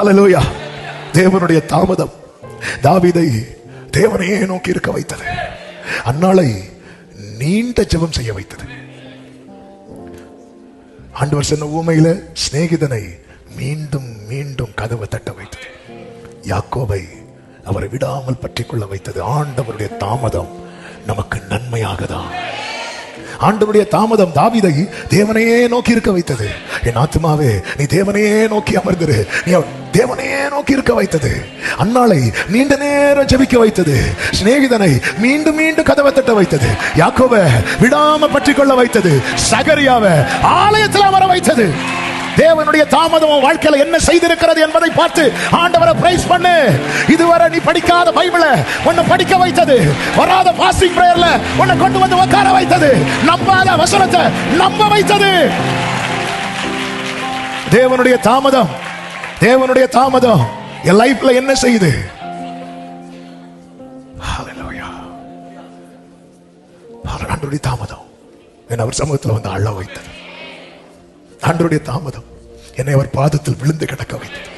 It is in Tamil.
ஹல்லேலூயா. தேவனுடைய தாமதம் தாவீதை தேவனையே நோக்கி இருக்க வைத்தது. அந்நாளை நீண்ட ஜெபம் செய்ய வைத்தது. ஆண்டவர் சொன்ன ஊமையில சிநேகிதனை மீண்டும் மீண்டும் கதவை தட்ட வைத்தது. யாக்கோபை அவரை விடாமல் பற்றிக் கொள்ள வைத்தது. ஆண்டவருடைய தாமதம் நமக்கு நன்மையாக தான். ஆண்டவருடைய தாமதம் தாவீதை தேவனையே நோக்கி இருக்க வைத்தது. என் ஆத்துமாவே நீ தேவனையே நோக்கி அமர்ந்திரு. நீ தேவனையே நோக்கி இருக்க வைத்தது. அந்நாளை நீண்ட நேரம் ஜெபிக்க வைத்தது. சிநேகிதனை மீண்டும் மீண்டும் கதவை தட்ட வைத்தது. யாக்கோபை விடாம பற்றிக் கொள்ள வைத்தது. சகரியாவை ஆலயத்தில் அமர வைத்தது. தேவனுடைய தாமதம் வாழ்க்கையில என்ன செய்திருக்கிறது என்பதை பார்த்து ஆண்டவரை பிரைஸ் பண்ணு. இதுவரை நீ படிக்காத பைபிளை உன்னை படிக்க வைத்தது. வராத ஃபாஸ்டிங் பிரேயர்ல உன்னை கொண்டு வந்து உட்கார வைத்தது. நம்பாத வசனத்தை நம்ப வைத்தது. தேவனுடைய தாமதம், தேவனுடைய தாமதம் என் லைஃப்ல என்ன செய்யுது? ஹல்லேலூயா. ஆண்டவருடைய தாமதம் என்னை அவர் சமூகத்தில் வந்து அழ வைத்தது. ஆண்டவருடைய தாமதம் என்னை அவர் பாதத்தில் விழுந்து கிடக்க வைத்தது.